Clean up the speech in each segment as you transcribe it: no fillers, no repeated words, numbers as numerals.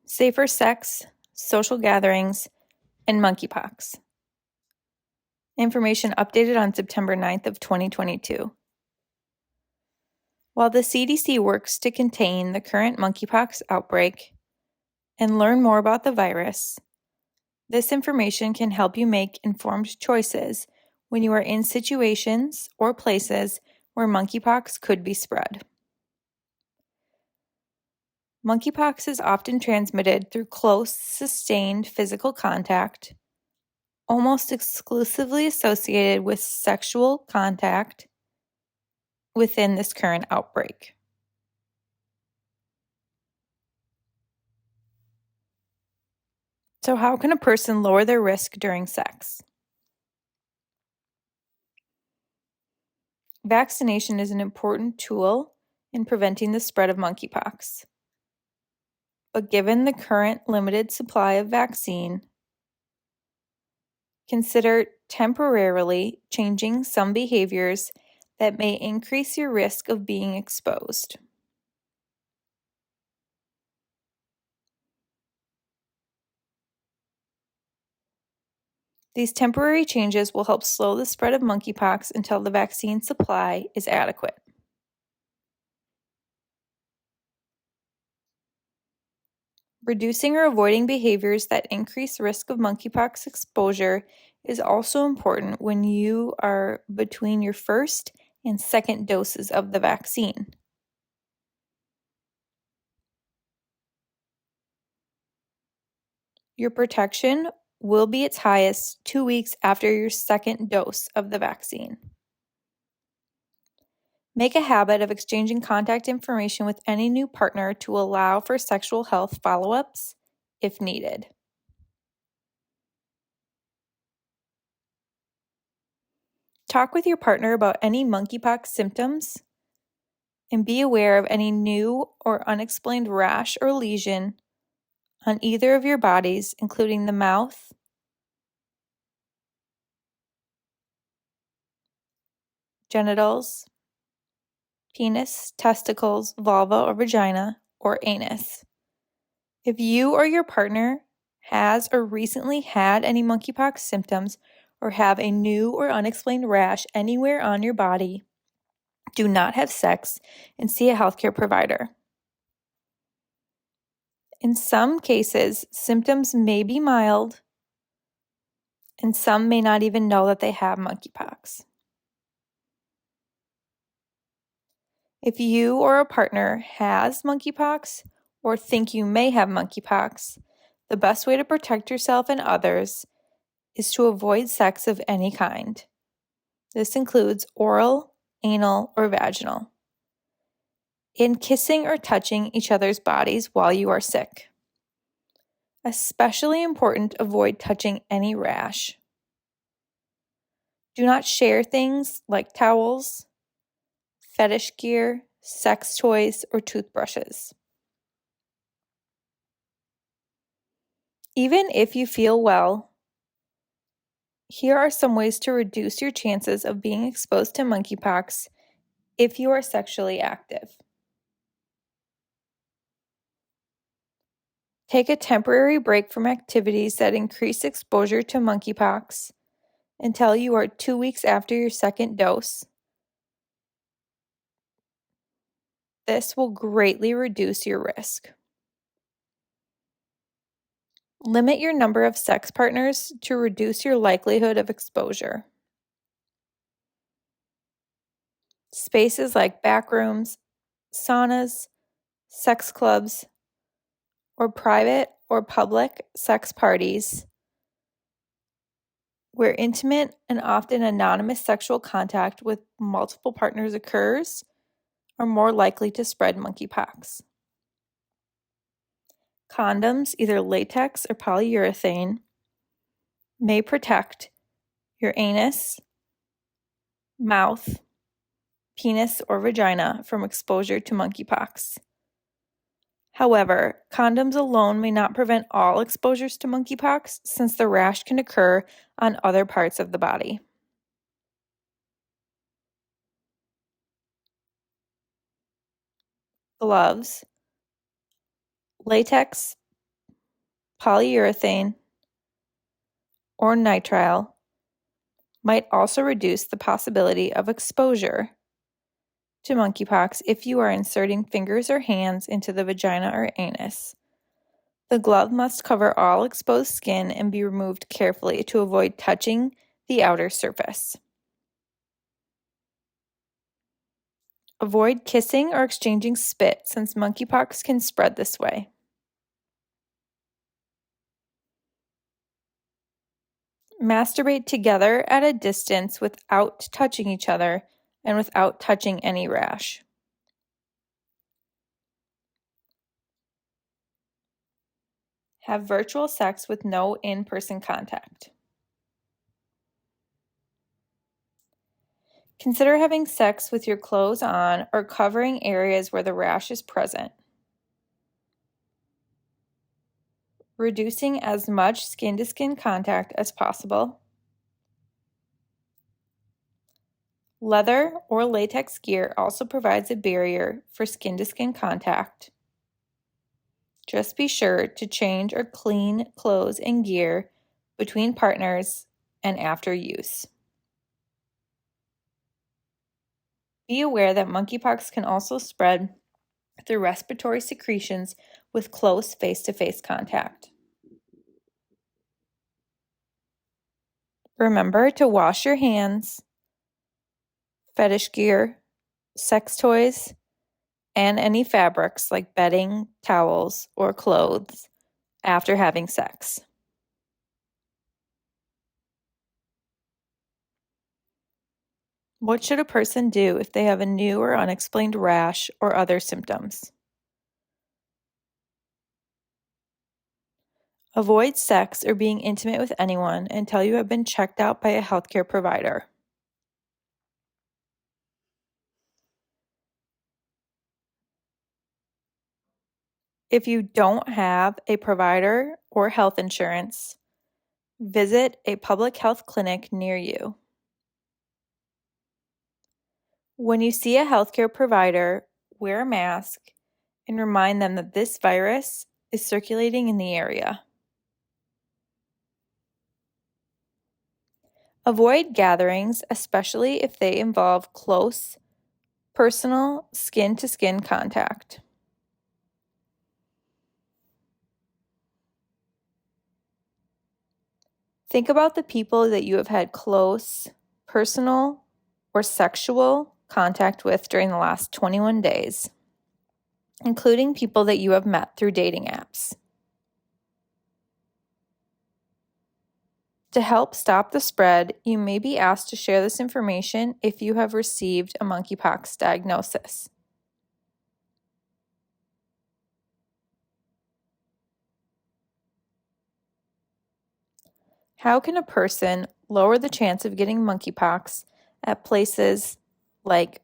safer sex, social gatherings, and monkeypox. Information updated on September 9th of 2022. While the CDC works to contain the current monkeypox outbreak and learn more about the virus, this information can help you make informed choices when you are in situations or places where monkeypox could be spread. Monkeypox is often transmitted through close, sustained physical contact, almost exclusively associated with sexual contact within this current outbreak. So, how can a person lower their risk during sex? Vaccination is an important tool in preventing the spread of monkeypox. But given the current limited supply of vaccine, consider temporarily changing some behaviors that may increase your risk of being exposed. These temporary changes will help slow the spread of monkeypox until the vaccine supply is adequate. Reducing or avoiding behaviors that increase risk of monkeypox exposure is also important when you are between your first and second doses of the vaccine. Your protection will be its highest 2 weeks after your second dose of the vaccine. Make a habit of exchanging contact information with any new partner to allow for sexual health follow-ups if needed. Talk with your partner about any monkeypox symptoms and be aware of any new or unexplained rash or lesion on either of your bodies, including the mouth, genitals, penis, testicles, vulva or vagina, or anus. If you or your partner has or recently had any monkeypox symptoms or have a new or unexplained rash anywhere on your body, do not have sex and see a healthcare provider. In some cases, symptoms may be mild, and some may not even know that they have monkeypox. If you or a partner has monkeypox or think you may have monkeypox, the best way to protect yourself and others is to avoid sex of any kind. This includes oral, anal, or vaginal. In kissing or touching each other's bodies while you are sick. Especially important, avoid touching any rash. Do not share things like towels, fetish gear, sex toys, or toothbrushes. Even if you feel well, here are some ways to reduce your chances of being exposed to monkeypox if you are sexually active. Take a temporary break from activities that increase exposure to monkeypox until you are 2 weeks after your second dose. This will greatly reduce your risk. Limit your number of sex partners to reduce your likelihood of exposure. Spaces like back rooms, saunas, sex clubs, or private or public sex parties where intimate and often anonymous sexual contact with multiple partners occurs are more likely to spread monkeypox. Condoms, either latex or polyurethane, may protect your anus, mouth, penis, or vagina from exposure to monkeypox. However, condoms alone may not prevent all exposures to monkeypox since the rash can occur on other parts of the body. Gloves, latex, polyurethane, or nitrile might also reduce the possibility of exposure to monkeypox if you are inserting fingers or hands into the vagina or anus. The glove must cover all exposed skin and be removed carefully to avoid touching the outer surface. Avoid kissing or exchanging spit since monkeypox can spread this way. Masturbate together at a distance without touching each other and without touching any rash. Have virtual sex with no in-person contact. Consider having sex with your clothes on or covering areas where the rash is present. Reducing as much skin-to-skin contact as possible. Leather or latex gear also provides a barrier for skin-to-skin contact. Just be sure to change or clean clothes and gear between partners and after use. Be aware that monkeypox can also spread through respiratory secretions with close face-to-face contact. Remember to wash your hands, fetish gear, sex toys, and any fabrics like bedding, towels, or clothes after having sex. What should a person do if they have a new or unexplained rash or other symptoms? Avoid sex or being intimate with anyone until you have been checked out by a healthcare provider. If you don't have a provider or health insurance, visit a public health clinic near you. When you see a healthcare provider, wear a mask and remind them that this virus is circulating in the area. Avoid gatherings, especially if they involve close, personal, skin-to-skin contact. Think about the people that you have had close, personal, or sexual contact with during the last 21 days, including people that you have met through dating apps. To help stop the spread, you may be asked to share this information if you have received a monkeypox diagnosis. How can a person lower the chance of getting monkeypox at places like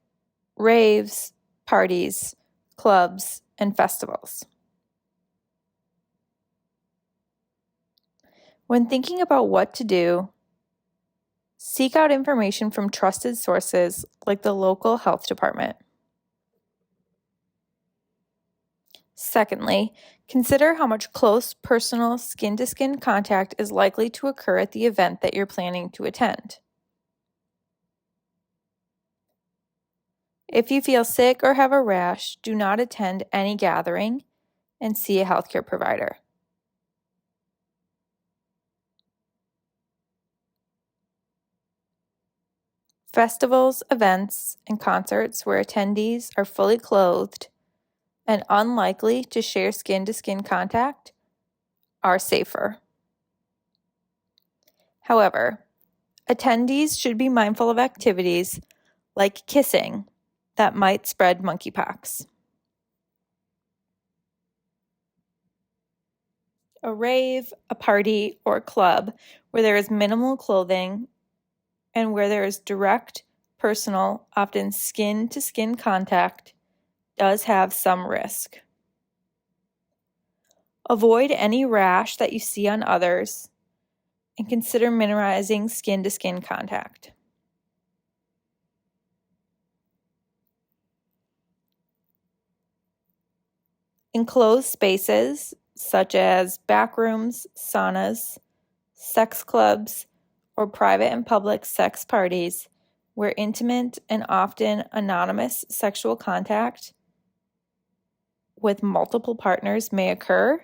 raves, parties, clubs, and festivals? When thinking about what to do, seek out information from trusted sources like the local health department. Secondly, consider how much close, personal, skin-to-skin contact is likely to occur at the event that you're planning to attend. If you feel sick or have a rash, do not attend any gathering and see a healthcare provider. Festivals, events, and concerts where attendees are fully clothed and unlikely to share skin-to-skin contact are safer. However, attendees should be mindful of activities like kissing that might spread monkeypox. A rave, a party, or a club where there is minimal clothing and where there is direct, personal, often skin-to-skin contact does have some risk. Avoid any rash that you see on others and consider minimizing skin-to-skin contact. Enclosed spaces such as backrooms, saunas, sex clubs, or private and public sex parties where intimate and often anonymous sexual contact with multiple partners may occur,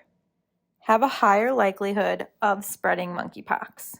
have a higher likelihood of spreading monkeypox.